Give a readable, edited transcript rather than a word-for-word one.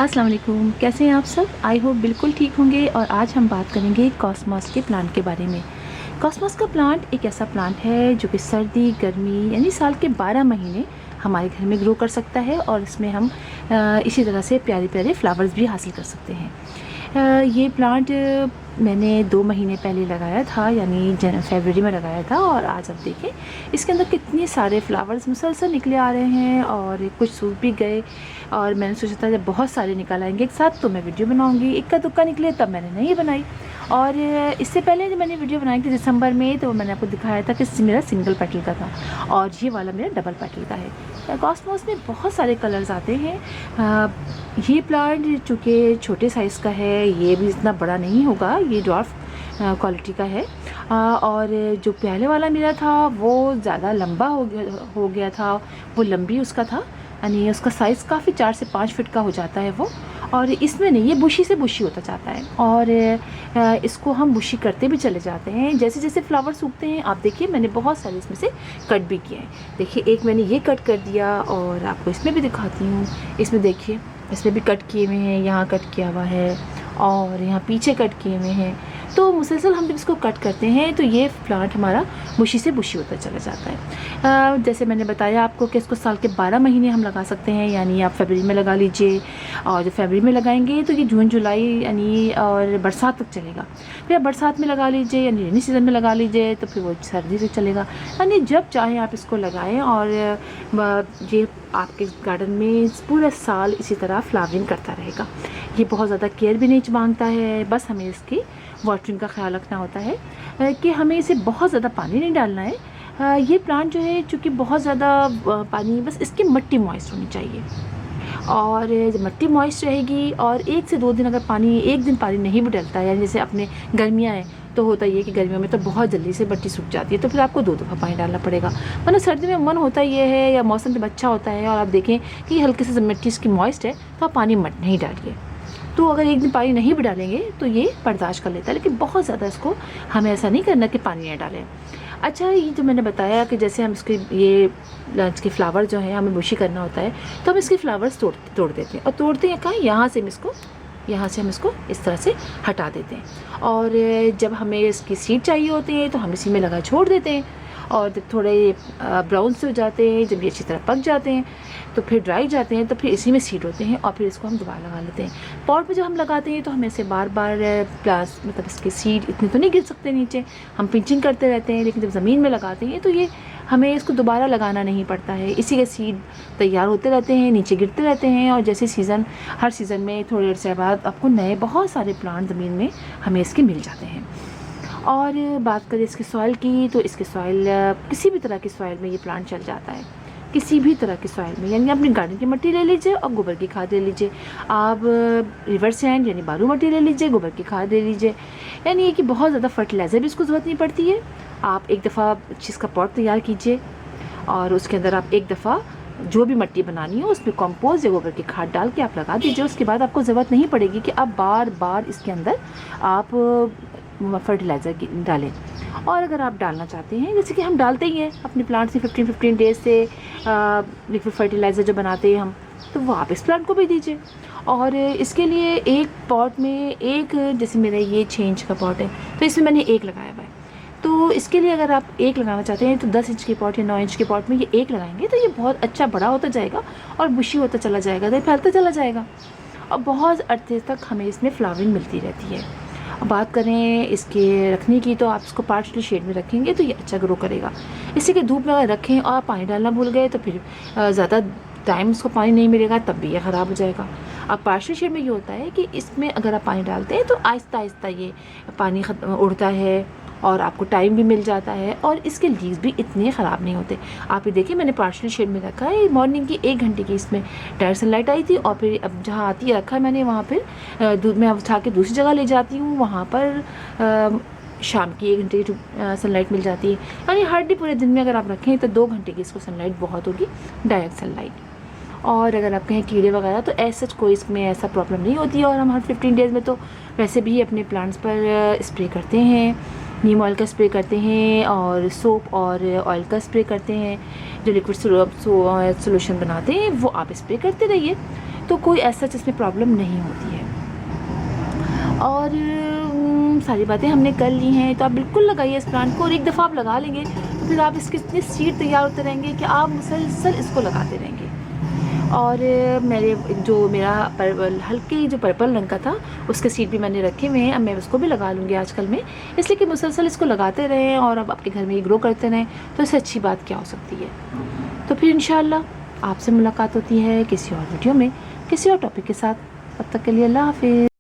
अस्सलाम वालेकुम, कैसे हैं आप सब? आई होप बिल्कुल ठीक होंगे। और आज हम बात करेंगे कॉस्मॉस के प्लांट के बारे में। कॉस्मॉस का प्लांट एक ऐसा प्लांट है जो कि सर्दी गर्मी यानी साल के 12 महीने हमारे घर में ग्रो कर सकता है और इसमें हम इसी तरह से प्यारे प्यारे फ्लावर्स भी हासिल कर सकते हैं। ये प्लांट मैंने 2 महीने पहले लगाया था, यानी फरवरी में लगाया था, और आज आप देखें इसके अंदर कितने सारे फ्लावर्स मुसलसल निकले आ रहे हैं और कुछ सूख भी गए। और मैंने सोचा था जब बहुत सारे निकल आएंगे एक साथ तो मैं वीडियो बनाऊंगी। इक्का दुक्का निकले तब मैंने नहीं बनाई। और इससे पहले जब मैंने वीडियो बनाई थी दिसंबर में, तो मैंने आपको दिखाया था कि मेरा सिंगल पेटल का था और ये वाला मेरा डबल पेटल का है। कॉस्मॉस में बहुत सारे कलर्स आते हैं। ये प्लांट चूँकि छोटे साइज़ का है, ये भी इतना बड़ा नहीं होगा, ये ड्वार्फ क्वालिटी का है। और जो पहले वाला मेरा था वो ज़्यादा लंबा हो गया था, वो लंबी उसका था, यानी उसका साइज़ काफ़ी 4 से 5 फीट का हो जाता है वो। और इसमें नहीं, ये बुशी से बुशी होता जाता है और इसको हम बुशी करते भी चले जाते हैं जैसे जैसे फ्लावर सूखते हैं। आप देखिए मैंने बहुत सारे इसमें से कट भी किए हैं। देखिए एक मैंने ये कट कर दिया और आपको इसमें भी दिखाती हूँ। इसमें देखिए इसमें भी कट किए हुए हैं, यहाँ कट किया हुआ है और यहाँ पीछे कट किए हुए हैं। तो मुसलसल हम जब इसको कट करते हैं तो ये प्लांट हमारा बुशी से बुशी होता चला जाता है। जैसे मैंने बताया आपको कि इसको साल के 12 महीने हम लगा सकते हैं, यानी आप फरवरी में लगा लीजिए और जब फरवरी में लगाएंगे तो ये जून जुलाई यानी और बरसात तक चलेगा। फिर आप बरसात में लगा लीजिए यानी रेनी सीज़न में लगा लीजिए तो फिर वो सर्दी से चलेगा। यानी जब चाहें आप इसको लगाएं और ये आपके गार्डन में पूरा साल इसी तरह फ्लावरिंग करता रहेगा। ये बहुत ज़्यादा केयर भी नहीं मांगता है, बस हमें इसकी वाटरिंग का ख्याल रखना होता है कि हमें इसे बहुत ज़्यादा पानी नहीं डालना है। ये प्लांट जो है चूँकि बहुत ज़्यादा पानी, बस इसकी मिट्टी मॉइस्ट होनी चाहिए। और जब मिट्टी मॉइस्ट रहेगी और 1 से 2 दिन अगर एक दिन पानी नहीं भी डलता है, यानी जैसे अपने गर्मियाँ हैं तो होता ही है कि गर्मियों में तो बहुत जल्दी से मिट्टी सूख जाती है, तो फिर आपको 2 दफ़ा पानी डालना पड़ेगा। वरना सर्दी में मन होता ये है या मौसम जब अच्छा होता है और आप देखें कि हल्के से मिट्टी इसकी मॉइस्ट है तो आप पानी मत नहीं डालिए। तो अगर एक दिन पानी नहीं भी डालेंगे तो ये बर्दाश्त कर लेता है, लेकिन बहुत ज़्यादा इसको हमें ऐसा नहीं करना कि पानी नहीं डालें। अच्छा, ये जो मैंने बताया कि जैसे हम इसके ये लंच के फ्लावर जो है हमें बुशी करना होता है तो हम इसके फ्लावर्स तोड़ देते हैं। और तोड़ते हैं कहाँ, यहाँ से हम इसको इस तरह से हटा देते हैं। और जब हमें इसकी सीड चाहिए होती है तो हम इसी में लगा छोड़ देते हैं। और जब थोड़े ब्राउन से हो जाते हैं, जब ये अच्छी तरह पक जाते हैं तो फिर ड्राई जाते हैं, तो फिर इसी में सीड होते हैं और फिर इसको हम दोबारा लगा लेते हैं। पॉट में जब हम लगाते हैं तो हमें ऐसे बार बार मतलब इसके सीड इतने तो नहीं गिर सकते नीचे, हम पिंचिंग करते रहते हैं। लेकिन जब ज़मीन में लगाते हैं तो ये हमें इसको दोबारा लगाना नहीं पड़ता है, इसी के सीड तैयार होते रहते हैं, नीचे गिरते रहते हैं। और जैसे हर सीज़न में थोड़ी देर से बाद आपको नए बहुत सारे प्लांट ज़मीन में हमें इसके मिल जाते हैं। और बात करें इसकी सॉइल की, तो इसकी सॉइल किसी भी तरह की सॉइल में ये प्लांट चल जाता है, किसी भी तरह की सॉइल में। यानी अपनी गार्डन की मिट्टी ले लीजिए और गोबर की खाद ले लीजिए, आप रिवर सैंड यानी बालू मिट्टी ले लीजिए, गोबर की खाद ले लीजिए। यानी ये कि बहुत ज़्यादा फर्टिलाइज़र भी इसको ज़रूरत नहीं पड़ती है। आप एक दफ़ा इसका पॉट तैयार कीजिए और उसके अंदर आप एक दफ़ा जो भी मिट्टी बनानी हो उसमें कंपोस्ट या गोबर की खाद डाल के आप लगा दीजिए। उसके बाद आपको ज़रूरत नहीं पड़ेगी कि आप बार बार इसके अंदर आप फर्टिलाइज़र डालें। और अगर आप डालना चाहते हैं, जैसे कि हम डालते ही हैं अपने प्लांट से 15 डेज़ से लिक्विड फर्टिलाइज़र जो बनाते हैं हम, तो वो आप इस प्लांट को भी दीजिए। और इसके लिए एक पॉट में जैसे मेरा ये 6 इंच का पॉट है तो इसमें मैंने 1 लगाया हुआ है। तो इसके लिए अगर आप 1 लगाना चाहते हैं तो 10 इंच के पॉट या 9 इंच के पॉट में ये 1 लगाएंगे तो ये बहुत अच्छा बड़ा होता जाएगा और बुशी होता चला जाएगा, तो फैलता चला जाएगा और बहुत अर्थे तक हमें इसमें फ्लावरिंग मिलती रहती है। बात करें इसके रखने की, तो आप इसको पार्शली शेड में रखेंगे तो ये अच्छा ग्रो करेगा। इसी के धूप में अगर रखें और पानी डालना भूल गए तो फिर ज़्यादा टाइम उसको पानी नहीं मिलेगा, तब भी ये ख़राब हो जाएगा। अब पार्शली शेड में ये होता है कि इसमें अगर आप पानी डालते हैं तो आहिस्ता आहिस्ता ये पानी उड़ता है और आपको टाइम भी मिल जाता है और इसके लीव्स भी इतने ख़राब नहीं होते। आप ये देखिए मैंने पार्शली शेड में रखा है। मॉर्निंग की 1 घंटे की इसमें डायरेक्ट सनलाइट आई थी और फिर अब जहाँ आती है रखा है मैंने, वहाँ फिर दूध में उठा के दूसरी जगह ले जाती हूँ, वहाँ पर शाम की 1 घंटे की सनलाइट मिल जाती है। यानी हार्डली पूरे दिन में अगर आप रखें तो 2 घंटे की इसको सनलाइट बहुत होगी, डायरेक्ट सनलाइट। और अगर आप कहें कीड़े वगैरह तो ऐसा कोई इसमें ऐसा प्रॉब्लम नहीं होती है। और हम हर 15 डेज़ में तो वैसे भी अपने प्लांट्स पर स्प्रे करते हैं, नीम ऑयल का स्प्रे करते हैं और सोप और ऑयल का स्प्रे करते हैं। जो लिक्विड सोल्यूशन बनाते हैं वो आप स्प्रे करते रहिए। तो कोई ऐसा जिसमें प्रॉब्लम नहीं होती है। और सारी बातें हमने कर ली हैं, तो आप बिल्कुल लगाइए इस प्लांट को, और एक दफ़ा आप लगा लेंगे तो फिर आप इसके इतने सीड तैयार होते रहेंगे कि आप मुसलसल इसको लगाते रहेंगे। और मेरा हल्के जो पर्पल रंग का था उसके सीड भी मैंने रखे हुए हैं, अब मैं उसको भी लगा लूँगी आजकल में, इसलिए कि मुसलसल इसको लगाते रहें और अब आपके घर में ये ग्रो करते रहें, तो इससे अच्छी बात क्या हो सकती है। तो फिर इंशाल्लाह आपसे मुलाकात होती है किसी और वीडियो में किसी और टॉपिक के साथ। तब तक के लिए अल्लाह हाफ़िज़।